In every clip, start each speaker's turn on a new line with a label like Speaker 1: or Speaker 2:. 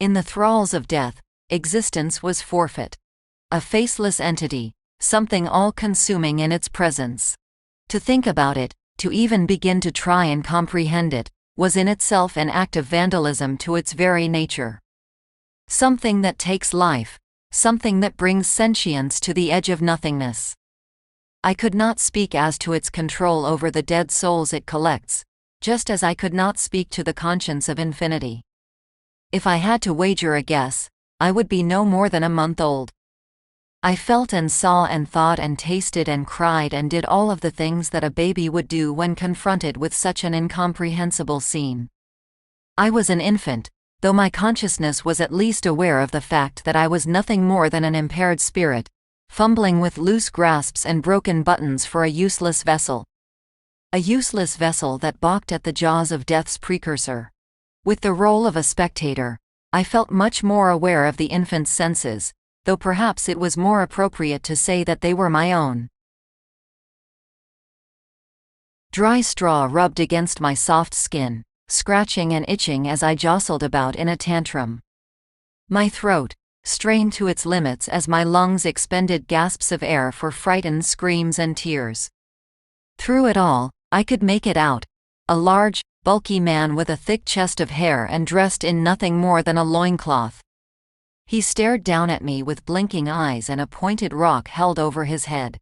Speaker 1: In the thralls of death, existence was forfeit. A faceless entity, something all-consuming in its presence. To think about it, to even begin to try and comprehend it, was in itself an act of vandalism to its very nature. Something that takes life, something that brings sentience to the edge of nothingness. I could not speak as to its control over the dead souls it collects, just as I could not speak to the conscience of infinity. If I had to wager a guess, I would be no more than a month old. I felt and saw and thought and tasted and cried and did all of the things that a baby would do when confronted with such an incomprehensible scene. I was an infant, though my consciousness was at least aware of the fact that I was nothing more than an impaired spirit, fumbling with loose grasps and broken buttons for a useless vessel. A useless vessel that balked at the jaws of death's precursor. With the role of a spectator, I felt much more aware of the infant's senses, though perhaps it was more appropriate to say that they were my own. Dry straw rubbed against my soft skin, scratching and itching as I jostled about in a tantrum. My throat, strained to its limits as my lungs expended gasps of air for frightened screams and tears. Through it all, I could make it out. A large, bulky man with a thick chest of hair and dressed in nothing more than a loincloth. He stared down at me with blinking eyes and a pointed rock held over his head.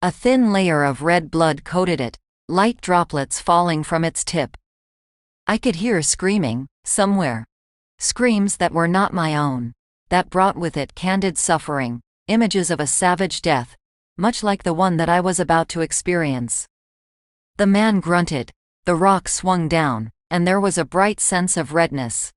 Speaker 1: A thin layer of red blood coated it, light droplets falling from its tip. I could hear screaming, somewhere. Screams that were not my own, that brought with it candid suffering, images of a savage death, much like the one that I was about to experience. The man grunted. The rock swung down, and there was a bright sense of redness.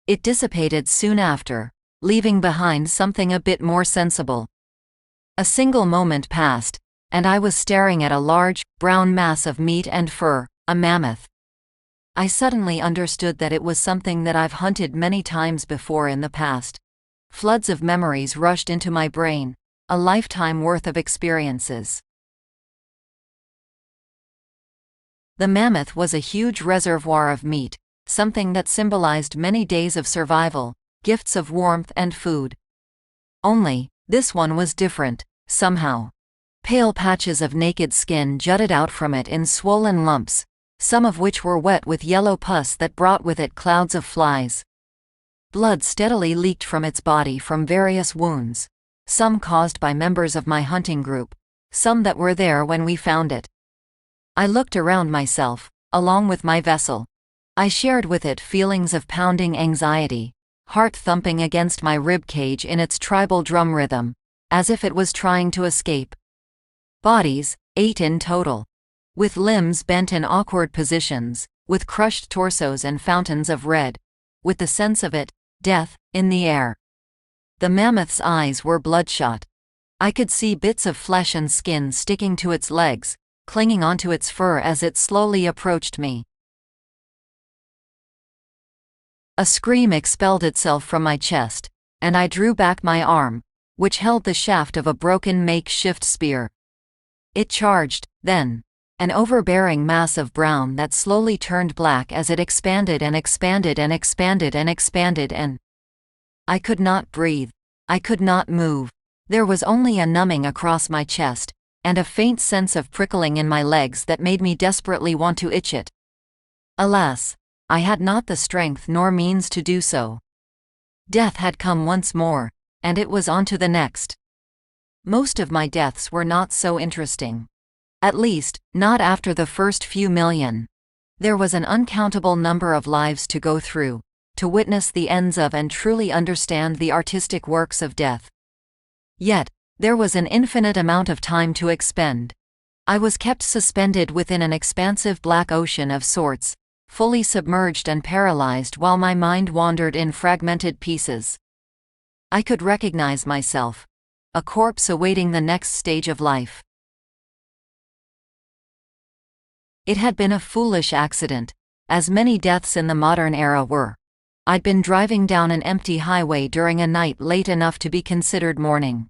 Speaker 1: It dissipated soon after, leaving behind something a bit more sensible. A single moment passed, and I was staring at a large, brown mass of meat and fur, a mammoth. I suddenly understood that it was something that I've hunted many times before in the past. Floods of memories rushed into my brain, a lifetime worth of experiences. The mammoth was a huge reservoir of meat, something that symbolized many days of survival, gifts of warmth and food. Only, this one was different, somehow. Pale patches of naked skin jutted out from it in swollen lumps, some of which were wet with yellow pus that brought with it clouds of flies. Blood steadily leaked from its body from various wounds, some caused by members of my hunting group, some that were there when we found it. I looked around myself, along with my vessel. I shared with it feelings of pounding anxiety, heart thumping against my rib cage in its tribal drum rhythm, as if it was trying to escape. Bodies, 8 in total. With limbs bent in awkward positions, with crushed torsos and fountains of red, with the sense of it, death, in the air. The mammoth's eyes were bloodshot. I could see bits of flesh and skin sticking to its legs, clinging onto its fur as it slowly approached me. A scream expelled itself from my chest, and I drew back my arm, which held the shaft of a broken makeshift spear. It charged, then. An overbearing mass of brown that slowly turned black as it expanded and expanded and expanded and expanded and... I could not breathe. I could not move. There was only a numbing across my chest, and a faint sense of prickling in my legs that made me desperately want to itch it. Alas, I had not the strength nor means to do so. Death had come once more, and it was on to the next. Most of my deaths were not so interesting. At least, not after the first few million. There was an uncountable number of lives to go through, to witness the ends of and truly understand the artistic works of death. Yet, there was an infinite amount of time to expend. I was kept suspended within an expansive black ocean of sorts, fully submerged and paralyzed while my mind wandered in fragmented pieces. I could recognize myself. A corpse awaiting the next stage of life. It had been a foolish accident, as many deaths in the modern era were. I'd been driving down an empty highway during a night late enough to be considered morning.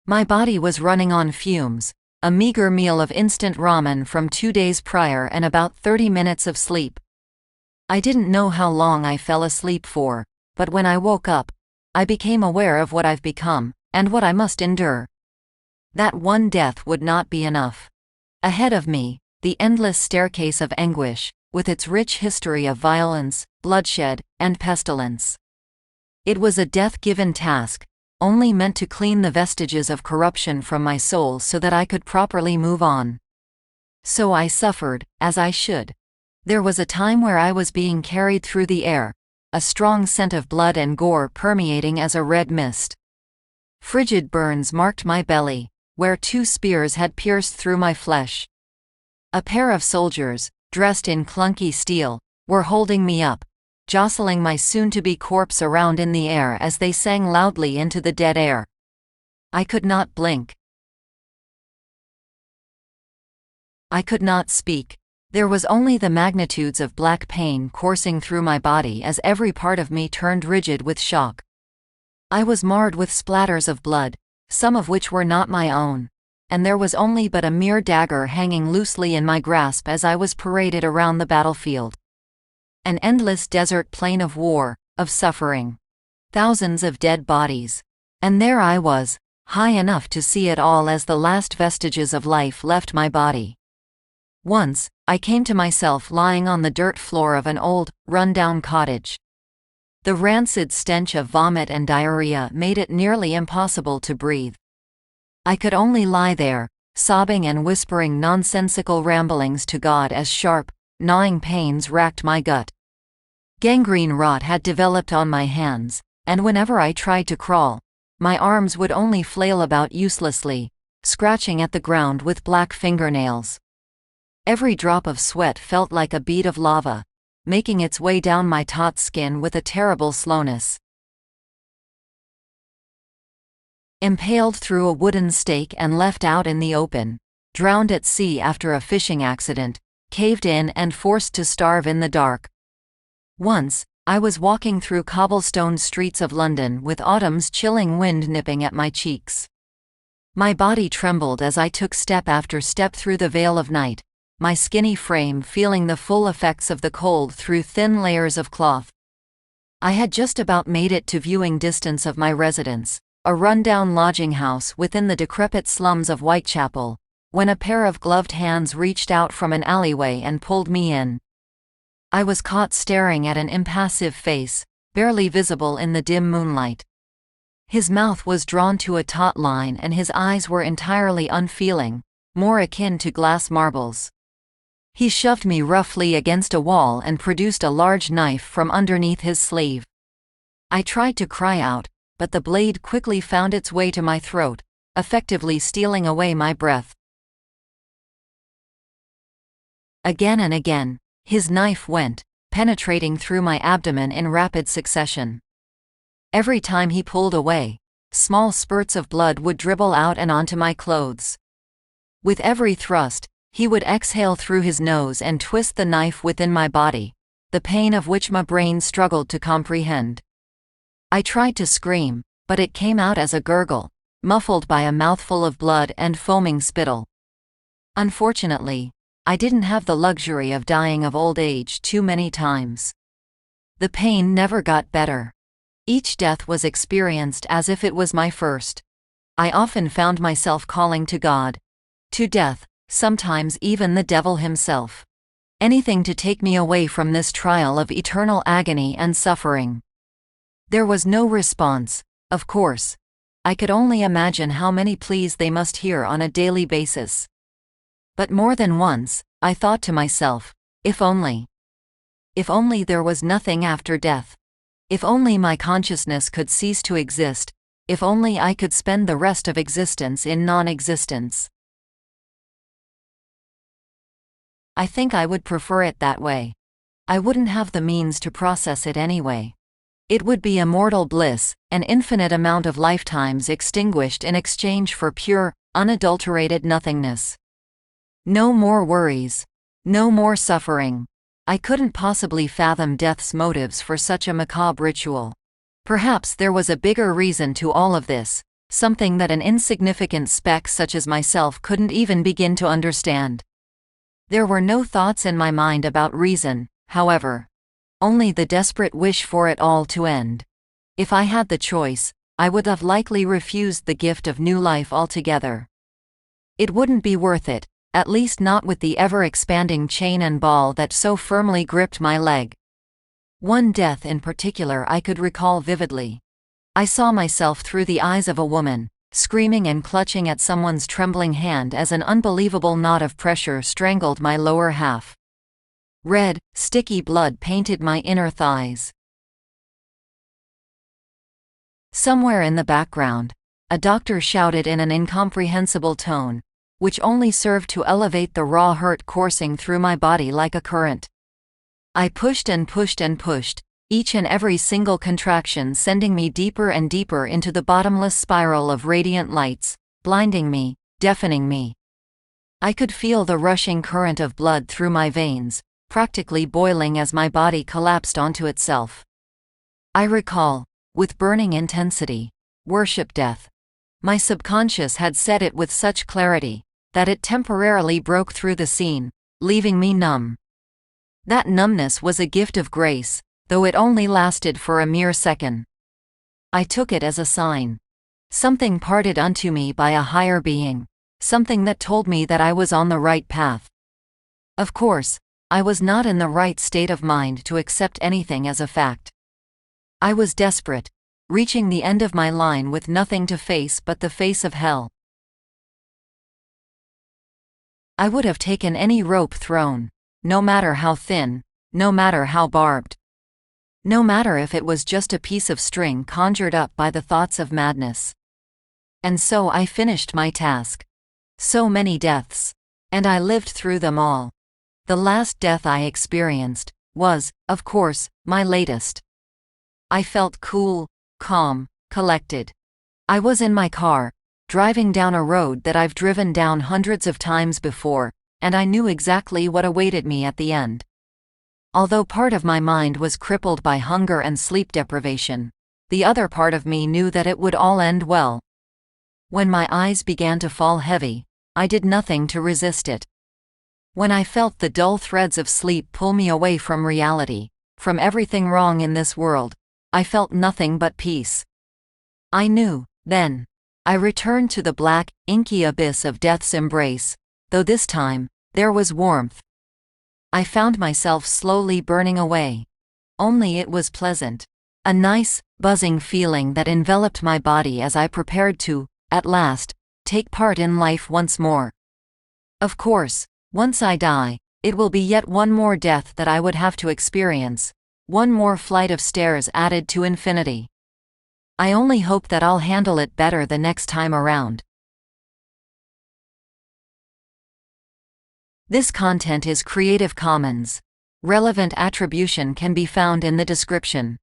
Speaker 1: My body was running on fumes, a meager meal of instant ramen from 2 days prior and about 30 minutes of sleep. I didn't know how long I fell asleep for, but when I woke up, I became aware of what I've become, and what I must endure. That one death would not be enough. Ahead of me, the endless staircase of anguish, with its rich history of violence, bloodshed, and pestilence. It was a death-given task, only meant to clean the vestiges of corruption from my soul so that I could properly move on. So I suffered, as I should. There was a time where I was being carried through the air, a strong scent of blood and gore permeating as a red mist. Frigid burns marked my belly, where 2 spears had pierced through my flesh. A pair of soldiers, dressed in clunky steel, were holding me up, jostling my soon-to-be corpse around in the air as they sang loudly into the dead air. I could not blink. I could not speak. There was only the magnitudes of black pain coursing through my body as every part of me turned rigid with shock. I was marred with splatters of blood, some of which were not my own, and there was only but a mere dagger hanging loosely in my grasp as I was paraded around the battlefield. An endless desert plain of war, of suffering. Thousands of dead bodies. And there I was, high enough to see it all as the last vestiges of life left my body. Once, I came to myself lying on the dirt floor of an old, run-down cottage. The rancid stench of vomit and diarrhea made it nearly impossible to breathe. I could only lie there, sobbing and whispering nonsensical ramblings to God as sharp, gnawing pains racked my gut. Gangrene rot had developed on my hands, and whenever I tried to crawl, my arms would only flail about uselessly, scratching at the ground with black fingernails. Every drop of sweat felt like a bead of lava, making its way down my taut skin with a terrible slowness. Impaled through a wooden stake and left out in the open, drowned at sea after a fishing accident, caved in and forced to starve in the dark. Once, I was walking through cobblestone streets of London with autumn's chilling wind nipping at my cheeks. My body trembled as I took step after step through the veil of night, my skinny frame feeling the full effects of the cold through thin layers of cloth. I had just about made it to viewing distance of my residence, a run-down lodging house within the decrepit slums of Whitechapel, when a pair of gloved hands reached out from an alleyway and pulled me in. I was caught staring at an impassive face, barely visible in the dim moonlight. His mouth was drawn to a taut line and his eyes were entirely unfeeling, more akin to glass marbles. He shoved me roughly against a wall and produced a large knife from underneath his sleeve. I tried to cry out, but the blade quickly found its way to my throat, effectively stealing away my breath. Again and again, his knife went, penetrating through my abdomen in rapid succession. Every time he pulled away, small spurts of blood would dribble out and onto my clothes. With every thrust, he would exhale through his nose and twist the knife within my body, the pain of which my brain struggled to comprehend. I tried to scream, but it came out as a gurgle, muffled by a mouthful of blood and foaming spittle. Unfortunately, I didn't have the luxury of dying of old age too many times. The pain never got better. Each death was experienced as if it was my first. I often found myself calling to God, to death, sometimes even the devil himself. Anything to take me away from this trial of eternal agony and suffering. There was no response, of course. I could only imagine how many pleas they must hear on a daily basis. But more than once, I thought to myself, if only there was nothing after death. If only my consciousness could cease to exist, if only I could spend the rest of existence in non-existence. I think I would prefer it that way. I wouldn't have the means to process it anyway. It would be immortal bliss, an infinite amount of lifetimes extinguished in exchange for pure, unadulterated nothingness. No more worries. No more suffering. I couldn't possibly fathom death's motives for such a macabre ritual. Perhaps there was a bigger reason to all of this, something that an insignificant speck such as myself couldn't even begin to understand. There were no thoughts in my mind about reason, however. only the desperate wish for it all to end. If I had the choice, I would have likely refused the gift of new life altogether. It wouldn't be worth it, at least not with the ever-expanding chain and ball that so firmly gripped my leg. One death in particular I could recall vividly. I saw myself through the eyes of a woman, screaming and clutching at someone's trembling hand as an unbelievable knot of pressure strangled my lower half. Red, sticky blood painted my inner thighs. Somewhere in the background, a doctor shouted in an incomprehensible tone, which only served to elevate the raw hurt coursing through my body like a current. I pushed and pushed and pushed, each and every single contraction sending me deeper and deeper into the bottomless spiral of radiant lights, blinding me, deafening me. I could feel the rushing current of blood through my veins, practically boiling as my body collapsed onto itself. I recall, with burning intensity, worship death. My subconscious had said it with such clarity, that it temporarily broke through the scene, leaving me numb. That numbness was a gift of grace, though it only lasted for a mere second. I took it as a sign. Something parted unto me by a higher being, something that told me that I was on the right path. Of course, I was not in the right state of mind to accept anything as a fact. I was desperate, reaching the end of my line with nothing to face but the face of hell. I would have taken any rope thrown, no matter how thin, no matter how barbed. No matter if it was just a piece of string conjured up by the thoughts of madness. And so I finished my task. So many deaths. And I lived through them all. The last death I experienced was, of course, my latest. I felt cool, calm, collected. I was in my car, driving down a road that I've driven down hundreds of times before, and I knew exactly what awaited me at the end. Although part of my mind was crippled by hunger and sleep deprivation, the other part of me knew that it would all end well. When my eyes began to fall heavy, I did nothing to resist it. When I felt the dull threads of sleep pull me away from reality, from everything wrong in this world, I felt nothing but peace. I knew, then. I returned to the black, inky abyss of death's embrace, though this time, there was warmth. I found myself slowly burning away. Only it was pleasant. A nice, buzzing feeling that enveloped my body as I prepared to, at last, take part in life once more. Of course, once I die, it will be yet one more death that I would have to experience, one more flight of stairs added to infinity. I only hope that I'll handle it better the next time around. This content is Creative Commons. Relevant attribution can be found in the description.